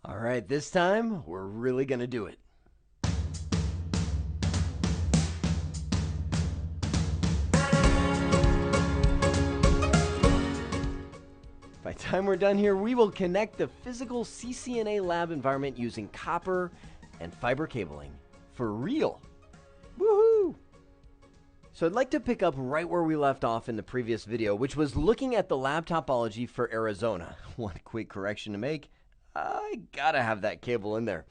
All right, this time we're really going to do it. By the time we're done here, we will connect the physical CCNA lab environment using copper and fiber cabling. For real. Woohoo! So I'd like to pick up right where we left off in the previous video, which was looking at the lab topology for Arizona. One quick correction to make. I gotta have that cable in there.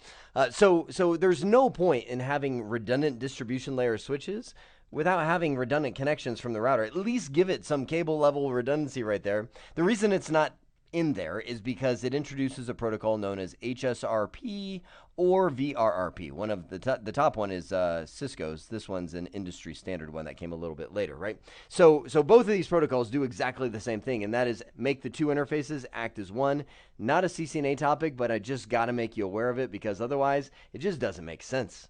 So there's no point in having redundant distribution layer switches without having redundant connections from the router. At least give it some cable level redundancy right there. The reason it's not in there is because it introduces a protocol known as HSRP or VRRP. One of the top one is Cisco's. This one's an industry standard one that came a little bit later, right? So both of these protocols do exactly the same thing, and that is make the two interfaces act as one. Not a CCNA topic, but I just got to make you aware of it because otherwise it just doesn't make sense.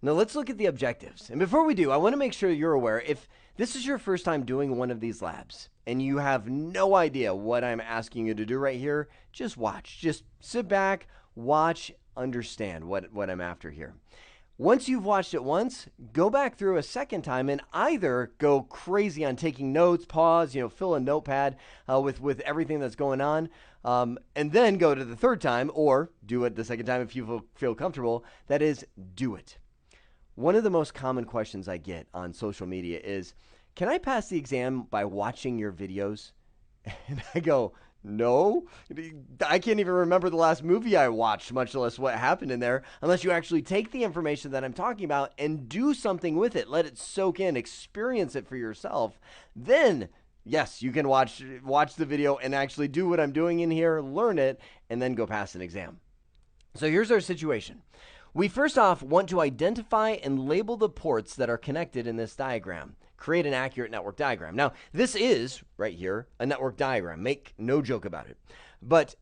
Now let's look at the objectives. And before we do, I want to make sure you're aware, if this is your first time doing one of these labs and you have no idea what I'm asking you to do right here, just watch. Just sit back, watch, understand what I'm after here. Once you've watched it once, go back through a second time and either go crazy on taking notes, pause, fill a notepad with everything that's going on, and then go to the third time, or do it the second time if you feel comfortable. That is, do it. One of the most common questions I get on social media is, can I pass the exam by watching your videos? And I go, no, I can't even remember the last movie I watched, much less what happened in there, unless you actually take the information that I'm talking about and do something with it. Let it soak in, experience it for yourself. Then, yes, you can watch the video and actually do what I'm doing in here, learn it, and then go pass an exam. So here's our situation. We first off want to identify and label the ports that are connected in this diagram. Create an accurate network diagram. Now, this is, right here, a network diagram. Make no joke about it. But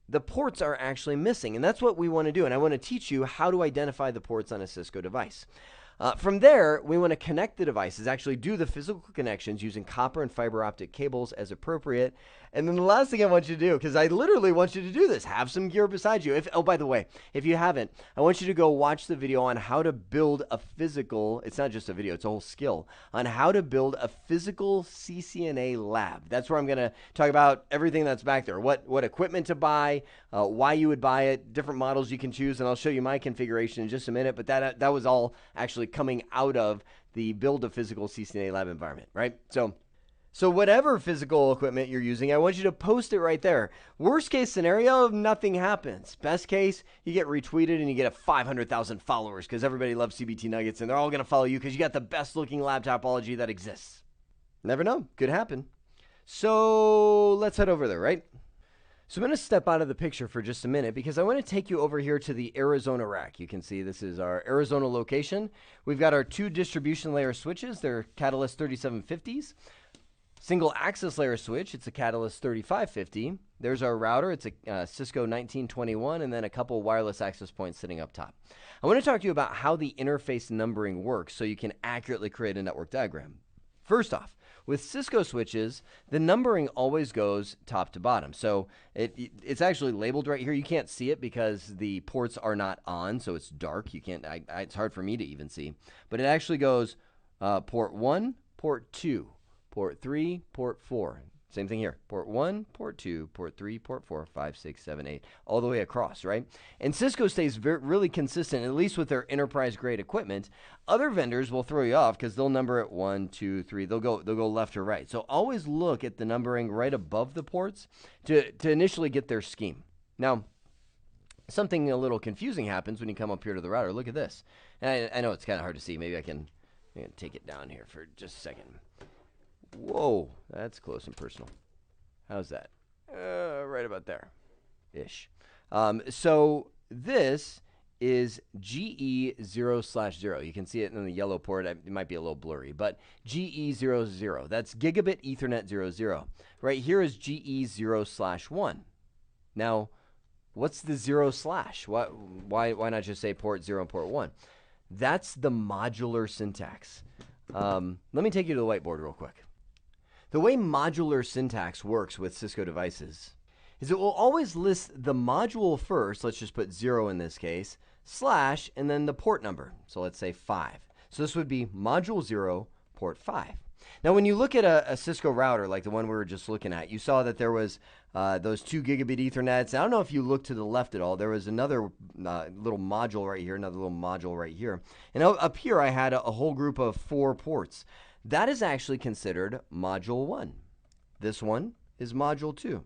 the ports are actually missing, and that's what we want to do. And I want to teach you how to identify the ports on a Cisco device. From there, we want to connect the devices, actually do the physical connections using copper and fiber optic cables as appropriate. And then the last thing I want you to do, because I literally want you to do this, have some gear beside you. Oh, by the way, if you haven't, I want you to go watch the video on how to build a physical, it's not just a video, it's a whole skill, on how to build a physical CCNA lab. That's where I'm going to talk about everything that's back there, what equipment to buy, why you would buy it, different models you can choose, and I'll show you my configuration in just a minute, but that was all actually coming out of the build a physical CCNA lab environment, right? So whatever physical equipment you're using, I want you to post it right there. Worst case scenario, nothing happens. Best case, you get retweeted and you get 500,000 followers because everybody loves CBT Nuggets and they're all going to follow you because you got the best looking lab topology that exists. Never know. Could happen. So let's head over there, right? So I'm going to step out of the picture for just a minute because I want to take you over here to the Arizona rack. You can see this is our Arizona location. We've got our two distribution layer switches. They're Catalyst 3750s. Single access layer switch, it's a Catalyst 3550. There's our router, it's a Cisco 1921, and then a couple wireless access points sitting up top. I want to talk to you about how the interface numbering works so you can accurately create a network diagram. First off, with Cisco switches, the numbering always goes top to bottom. So it's actually labeled right here. You can't see it because the ports are not on, so it's dark. You can't. It's hard for me to even see. But it actually goes port 1, port 2. Port 3, port 4. Same thing here. Port 1, port 2, port 3, port 4, 5, 6, 7, 8. All the way across, right? And Cisco stays really consistent, at least with their enterprise-grade equipment. Other vendors will throw you off because they'll number it 1, 2, 3. They'll go left or right. So always look at the numbering right above the ports to initially get their scheme. Now, something a little confusing happens when you come up here to the router. Look at this. And I know it's kind of hard to see. Maybe I can take it down here for just a second. Whoa, that's close and personal. How's that? Right about there ish. So this is GE0/0. You can see it in the yellow port. It might be a little blurry, but GE00. That's Gigabit Ethernet 00. Right here is GE0/1. Now, what's the 0/? Why not just say port 0 and port 1? That's the modular syntax. Let me take you to the whiteboard real quick. The way modular syntax works with Cisco devices is it will always list the module first. Let's just put 0 in this case, slash, and then the port number. So let's say 5. So this would be module 0, port 5. Now, when you look at a Cisco router like the one we were just looking at, you saw that there was those 2 gigabit Ethernets. I don't know if you looked to the left at all. There was another little module right here, another little module right here. And up here, I had a whole group of 4 ports. That is actually considered module 1. This one is module 2.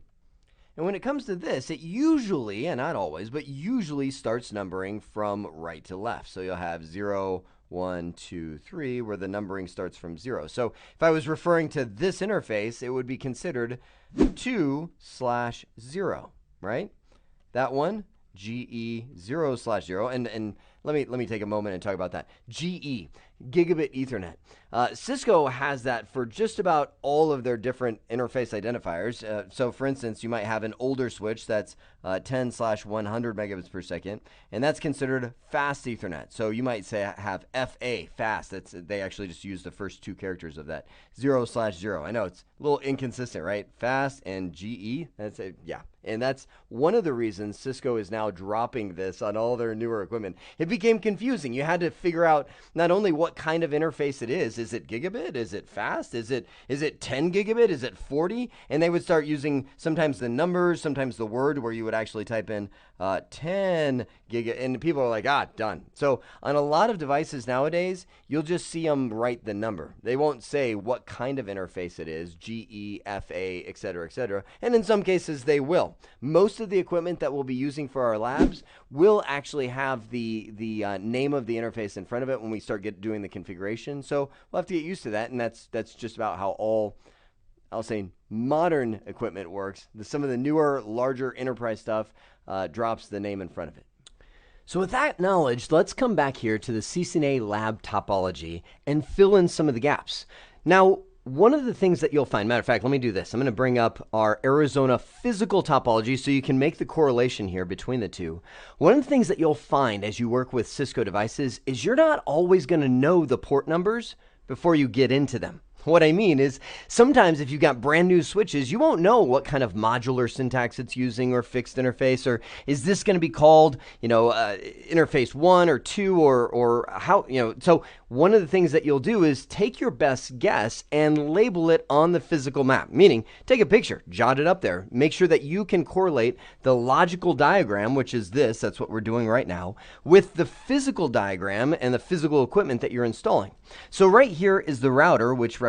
And when it comes to this, it usually, and not always, but usually starts numbering from right to left. So you'll have 0, 1, 2, 3, where the numbering starts from 0. So if I was referring to this interface, it would be considered 2/0, right? That one, GE 0/0, and let me take a moment and talk about that. GE, Gigabit Ethernet. Cisco has that for just about all of their different interface identifiers. So for instance, you might have an older switch that's 10/100 megabits per second, and that's considered fast Ethernet. So you might say have FA, fast. They actually just use the first 2 characters of that, 0/0. I know it's a little inconsistent, right? Fast and GE, yeah. And that's one of the reasons Cisco is now dropping this on all their newer equipment. It became confusing. You had to figure out not only what kind of interface it is. Is it gigabit? Is it fast? Is it 10 gigabit? Is it 40? And they would start using sometimes the numbers, sometimes the word, where you would actually type in 10 gigabit, and people are like, done. So on a lot of devices nowadays, you'll just see them write the number. They won't say what kind of interface it is, GE, FA, etc., etc. And in some cases, they will. Most of the equipment that we'll be using for our labs will actually have the name of the interface in front of it when we start doing the configuration. So we'll have to get used to that, and that's just about how all, I'll say, modern equipment works. Some of the newer, larger enterprise stuff drops the name in front of it. So with that knowledge, let's come back here to the CCNA lab topology and fill in some of the gaps. Now, one of the things that you'll find, matter of fact, let me do this. I'm going to bring up our Arizona physical topology so you can make the correlation here between the two. One of the things that you'll find as you work with Cisco devices is you're not always going to know the port numbers before you get into them. What I mean is sometimes if you've got brand new switches, you won't know what kind of modular syntax it's using or fixed interface, or is this going to be called, interface 1 or 2 or how, so one of the things that you'll do is take your best guess and label it on the physical map, meaning take a picture, jot it up there, make sure that you can correlate the logical diagram, which is this, that's what we're doing right now, with the physical diagram and the physical equipment that you're installing. So right here is the router, which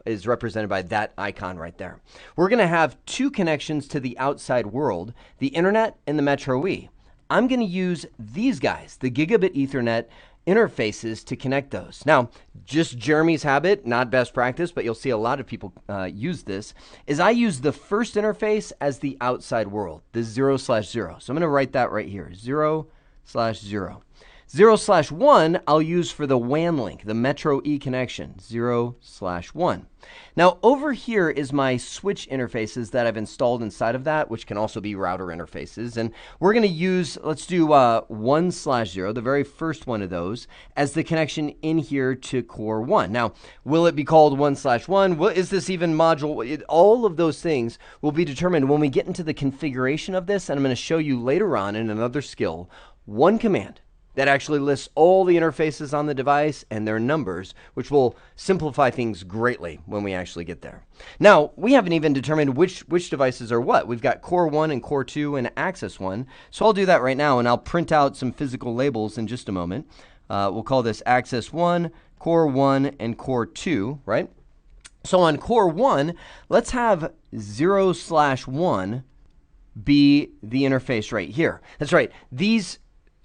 is represented by that icon right there. We're going to have 2 connections to the outside world, the internet and the Metro E. I'm going to use these guys, the Gigabit Ethernet interfaces, to connect those. Now, just Jeremy's habit, not best practice, but you'll see a lot of people use this, is I use the first interface as the outside world, the 0/0. So I'm going to write that right here, 0/0. 0/1 I'll use for the WAN link, the Metro E connection, 0/1. Now over here is my switch interfaces that I've installed inside of that, which can also be router interfaces. And we're going to use, let's do 1/0, the very first one of those, as the connection in here to core 1. Now, will it be called 1/1? Is this even module? All of those things will be determined when we get into the configuration of this, and I'm going to show you later on in another skill, one command that actually lists all the interfaces on the device and their numbers, which will simplify things greatly when we actually get there. Now, we haven't even determined which devices are what. We've got Core 1 and Core 2 and Access 1. So I'll do that right now, and I'll print out some physical labels in just a moment. We'll call this Access 1, Core 1, and Core 2, right? So on Core 1, let's have 0/1 be the interface right here. That's right. These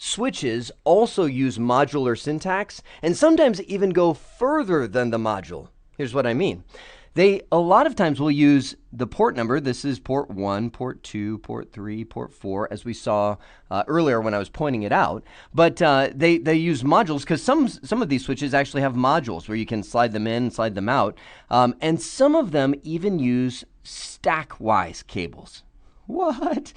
switches also use modular syntax and sometimes even go further than the module. Here's what I mean. They a lot of times will use the port number. This is port 1, port 2, port 3, port 4, as we saw earlier when I was pointing it out. But they use modules because some of these switches actually have modules where you can slide them in, slide them out. And some of them even use stack-wise cables. What?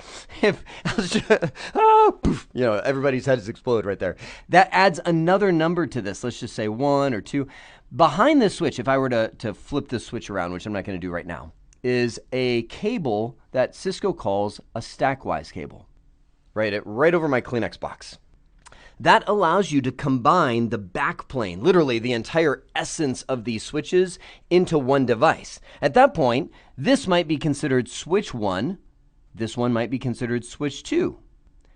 Everybody's heads explode right there. That adds another number to this. Let's just say 1 or 2. Behind this switch, if I were to flip this switch around, which I'm not going to do right now, is a cable that Cisco calls a stackwise cable. Right over my Kleenex box. That allows you to combine the backplane, literally the entire essence of these switches, into one device. At that point, this might be considered switch 1. This one might be considered switch 2.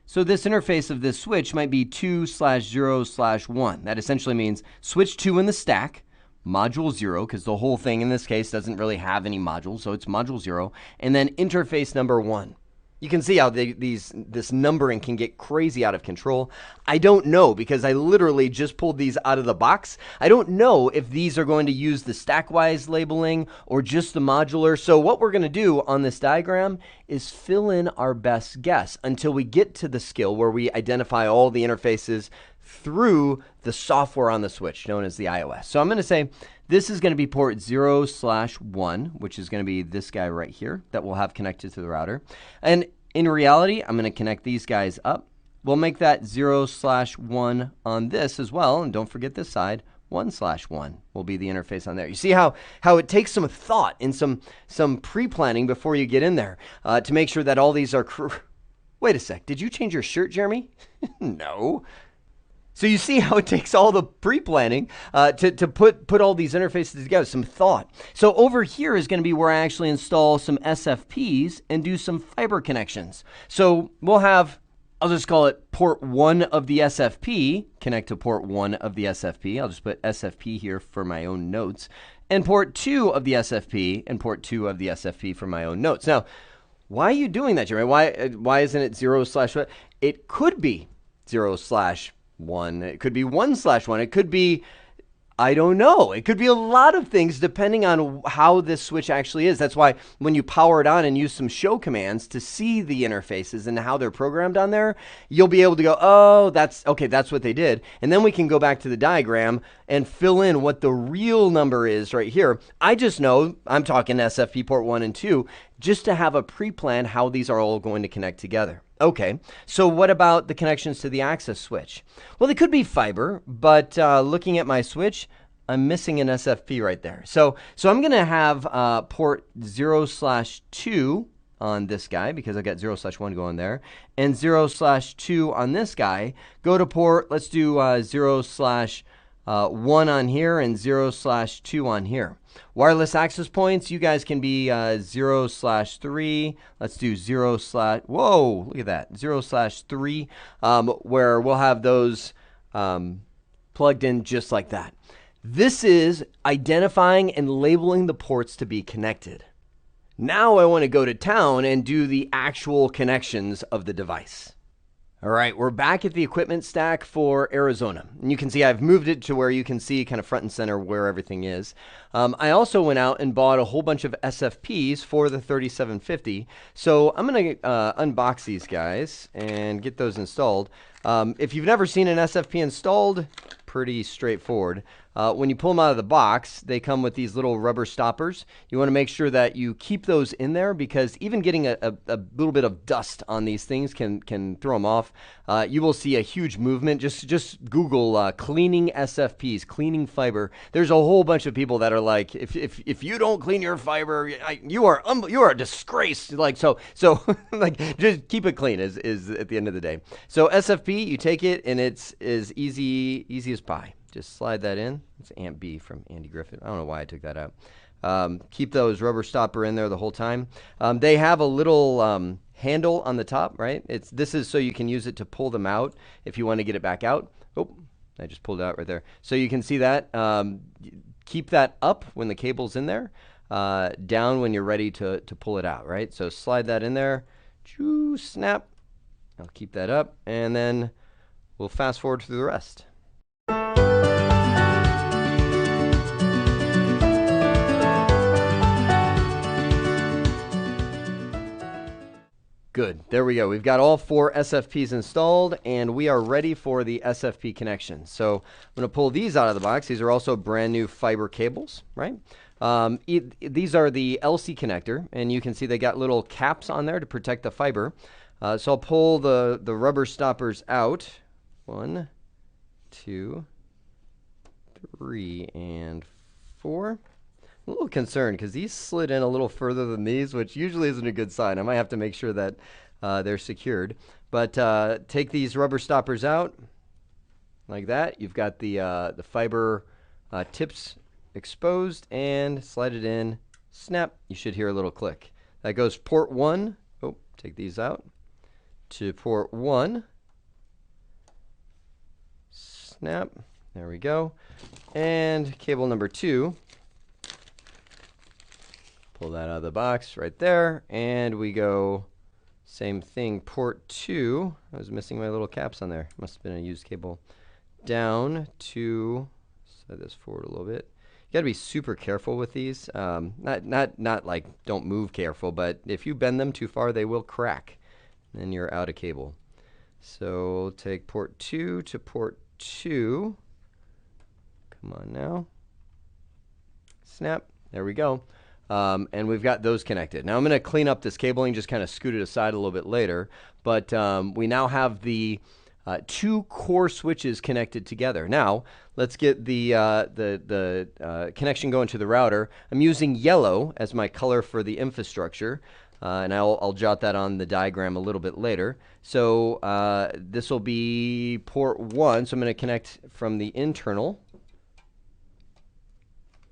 So this interface of this switch might be 2/0/1. That essentially means switch 2 in the stack, module 0, because the whole thing in this case doesn't really have any modules, so it's module 0, and then interface number 1. You can see how this numbering can get crazy out of control. I don't know, because I literally just pulled these out of the box. I don't know if these are going to use the stackwise labeling or just the modular. So what we're going to do on this diagram is fill in our best guess until we get to the skill where we identify all the interfaces through the software on the switch, known as the iOS. So I'm going to say this is going to be port 0/1, which is going to be this guy right here that we'll have connected to the router. And in reality, I'm going to connect these guys up. We'll make that 0/1 on this as well. And don't forget this side, 1/1 will be the interface on there. You see how it takes some thought and some pre-planning before you get in there to make sure that all these are... Wait a sec, did you change your shirt, Jeremy? No. So you see how it takes all the pre-planning to put all these interfaces together, some thought. So over here is going to be where I actually install some SFPs and do some fiber connections. So we'll have, I'll just call it port 1 of the SFP, connect to port 1 of the SFP. I'll just put SFP here for my own notes. And port 2 of the SFP and port 2 of the SFP for my own notes. Now, why are you doing that, Jeremy? Why isn't it 0/1? It could be 0/1. It could be 1/1. It could be, I don't know. It could be a lot of things depending on how this switch actually is. That's why when you power it on and use some show commands to see the interfaces and how they're programmed on there, you'll be able to go, oh, that's what they did. And then we can go back to the diagram and fill in what the real number is right here. I just know, I'm talking SFP port 1 and 2, just to have a pre-plan how these are all going to connect together. Okay, so what about the connections to the access switch? Well, they could be fiber, but looking at my switch, I'm missing an SFP right there. So I'm going to have port 0/2 on this guy, because I got 0/1 going there, and 0/2 on this guy. Go to port, let's do 0/1 on here and 0/2 on here. Wireless access points, you guys can be 0/3. Let's do 0/ whoa, look at that, 0/3, where we'll have those plugged in just like that. This is identifying and labeling the ports to be connected. Now I want to go to town and do the actual connections of the device. All right, we're back at the equipment stack for Arizona. And you can see I've moved it to where you can see kind of front and center where everything is. I also went out and bought a whole bunch of SFPs for the 3750. So I'm going to unbox these guys and get those installed. If you've never seen an SFP installed, pretty straightforward. When you pull them out of the box, they come with these little rubber stoppers. You want to make sure that you keep those in there, because even getting a little bit of dust on these things can throw them off. You will see a huge movement. Just Google cleaning SFPs, cleaning fiber. There's a whole bunch of people that are like, if you don't clean your fiber, you are a disgrace. Like so like just keep it clean is at the end of the day. So SFP, you take it and it's as easy as pie. Just slide that in. It's Aunt B from Andy Griffith. I don't know why I took that out. Keep those rubber stopper in there the whole time. They have a little handle on the top, right? This is so you can use it to pull them out if you want to get it back out. Oh, I just pulled it out right there. So you can see that. Keep that up when the cable's in there, down when you're ready to pull it out, right? So slide that in there. Choo, snap. I'll keep that up, and then we'll fast forward through the rest. Good. There we go. We've got all 4 SFPs installed, and we are ready for the SFP connection. So I'm going to pull these out of the box. These are also brand new fiber cables, right? These are the LC connector, and you can see they got little caps on there to protect the fiber. So I'll pull the rubber stoppers out. 1, 2, 3, and 4. a little concerned because these slid in a little further than these, which usually isn't a good sign. I might have to make sure that they're secured. But take these rubber stoppers out like that. You've got the fiber tips exposed, and slide it in. Snap. You should hear a little click. That goes port 1. Oh, take these out. To port 1. Snap. There we go. And cable number 2. Pull that out of the box right there. And we go same thing, port 2. I was missing my little caps on there. Must have been a used cable. Down to, slide this forward a little bit. You got to be super careful with these. Not like don't move careful, but if you bend them too far, they will crack. Then you're out of cable. So we'll take port 2 to port 2. Come on now. Snap. There we go. And we've got those connected. Now I'm going to clean up this cabling, just kind of scoot it aside a little bit later. But we now have the 2 core switches connected together. Now let's get the connection going to the router. I'm using yellow as my color for the infrastructure. And I'll jot that on the diagram a little bit later. So this will be port 1. So I'm going to connect from the internal.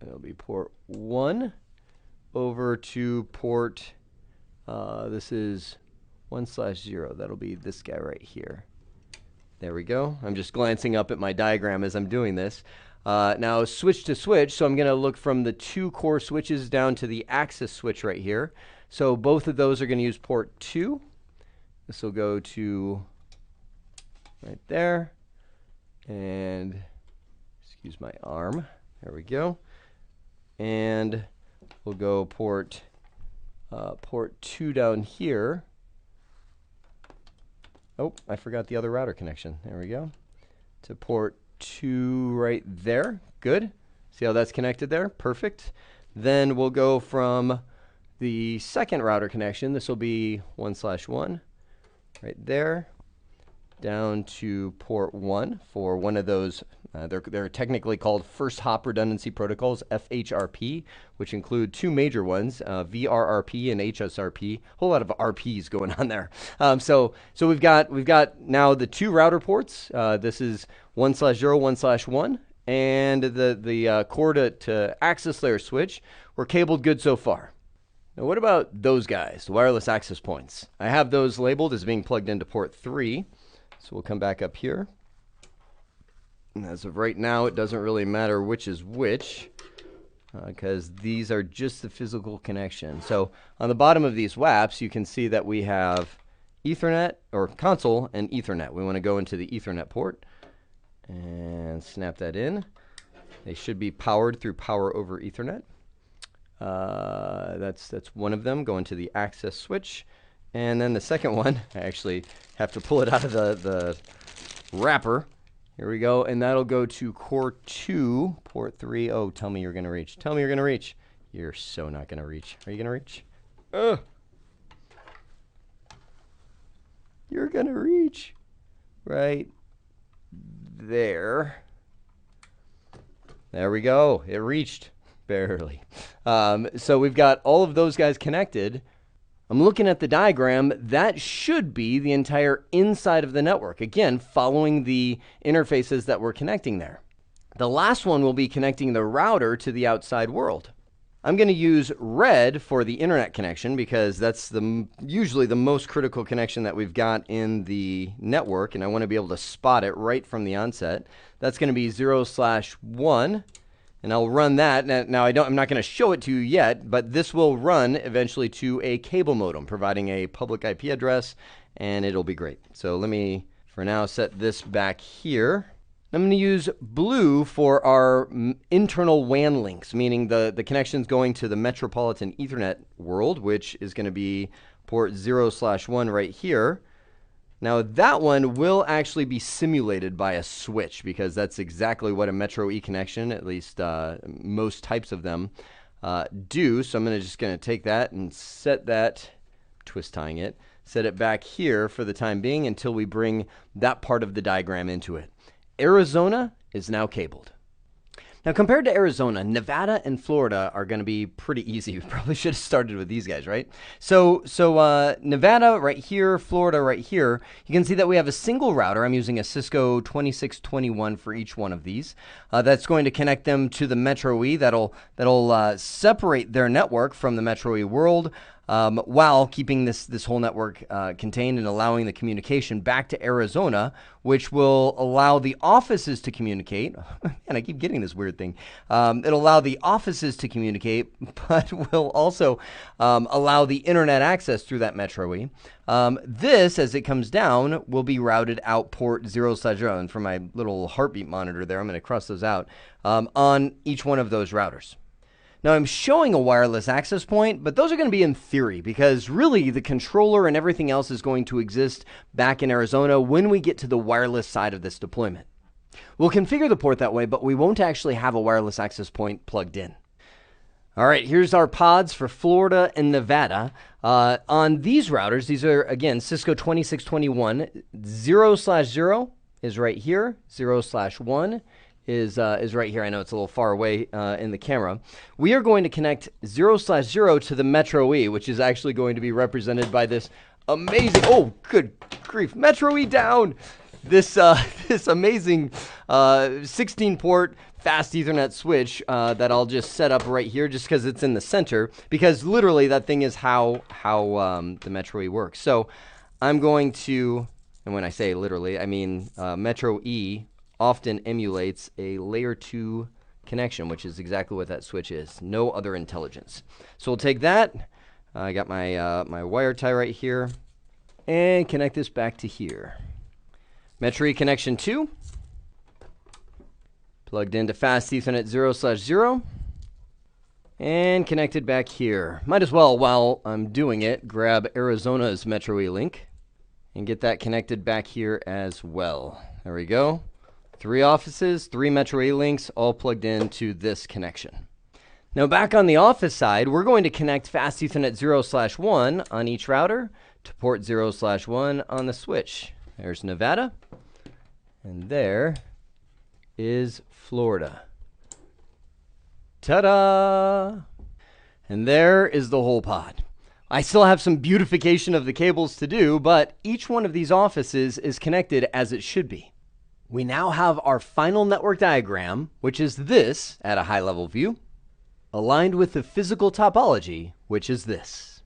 It'll be port 1 over to port, this is 1/0. That'll be this guy right here. There we go. I'm just glancing up at my diagram as I'm doing this. Now switch to switch. So I'm going to look from the 2 core switches down to the access switch right here. So both of those are going to use port 2. This will go to right there. And excuse my arm. There we go. And we'll go port 2 down here. Oh, I forgot the other router connection. There we go. To port 2 right there. Good. See how that's connected there? Perfect. Then we'll go from the second router connection. This will be 1/1 right there. Down to port 1 for one of those. They're technically called first hop redundancy protocols, FHRP, which include 2 major ones, VRRP and HSRP. A whole lot of RPs going on there. So we've got now the 2 router ports. This is 1/0, 1/1, and the core to access layer switch. We're cabled good so far. Now what about those guys, the wireless access points? I have those labeled as being plugged into port 3. So we'll come back up here. And as of right now, it doesn't really matter which is which, because these are just the physical connection. So on the bottom of these WAPs, you can see that we have Ethernet, or console, and Ethernet. We want to go into the Ethernet port and snap that in. They should be powered through power over Ethernet. That's one of them, going to the access switch. And then the second one, I actually have to pull it out of the wrapper. Here we go, and that'll go to core 2, port 3. Oh, tell me you're going to reach. Tell me you're going to reach. You're so not going to reach. Are you going to reach? You're going to reach right there. There we go. It reached. Barely. So we've got all of those guys connected. I'm looking at the diagram. That should be the entire inside of the network. Again, following the interfaces that we're connecting there. The last one will be connecting the router to the outside world. I'm going to use red for the internet connection because that's usually the most critical connection that we've got in the network, and I want to be able to spot it right from the onset. That's going to be 0/1. And I'll run that. Now I'm not going to show it to you yet, but this will run eventually to a cable modem, providing a public IP address, and it'll be great. So let me, for now, set this back here. I'm going to use blue for our internal WAN links, meaning the connections going to the Metropolitan Ethernet world, which is going to be port 0/1 right here. Now that one will actually be simulated by a switch because that's exactly what a Metro E connection, at least most types of them, do. So I'm just going to take that and set that, twist tying it, set it back here for the time being until we bring that part of the diagram into it. Arizona is now cabled. Now, compared to Arizona, Nevada and Florida are going to be pretty easy. We probably should have started with these guys, right? So Nevada right here, Florida right here. You can see that we have a single router. I'm using a Cisco 2621 for each one of these. That's going to connect them to the Metro E. That'll separate their network from the Metro E world, while keeping this whole network contained and allowing the communication back to Arizona, which will allow the offices to communicate. And I keep getting this weird thing. It'll allow the offices to communicate, but will also allow the internet access through that Metro E. This, as it comes down, will be routed out port 0/0. And for my little heartbeat monitor there, I'm going to cross those out on each one of those routers. Now, I'm showing a wireless access point, but those are going to be in theory because really the controller and everything else is going to exist back in Arizona when we get to the wireless side of this deployment. We'll configure the port that way, but we won't actually have a wireless access point plugged in. All right, here's our pods for Florida and Nevada. On these routers, these are, again, Cisco 2621. 0/0 is right here. 0/1 is right here. I know it's a little far away in the camera. We are going to connect 0/0 to the Metro E, which is actually going to be represented by this amazing, oh, good grief, Metro E down! This amazing 16-port fast Ethernet switch that I'll just set up right here just because it's in the center, because literally that thing is how the Metro E works. So I'm going to, and when I say literally, I mean Metro E often emulates a layer 2 connection, which is exactly what that switch is. No other intelligence. So we'll take that. I got my my wire tie right here, and connect this back to here. Metro E connection 2. Plugged into fast Ethernet 0/0. And connected back here. Might as well, while I'm doing it, grab Arizona's Metro E link and get that connected back here as well. There we go. 3 offices, 3 Metro E links, all plugged into this connection. Now back on the office side, we're going to connect fast Ethernet 0/1 on each router to port 0/1 on the switch. There's Nevada, and there is Florida. Ta-da! And there is the whole pod. I still have some beautification of the cables to do, but each one of these offices is connected as it should be. We now have our final network diagram, which is this at a high-level view, aligned with the physical topology, which is this.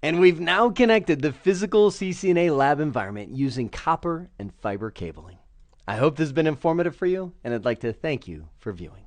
And we've now connected the physical CCNA lab environment using copper and fiber cabling. I hope this has been informative for you, and I'd like to thank you for viewing.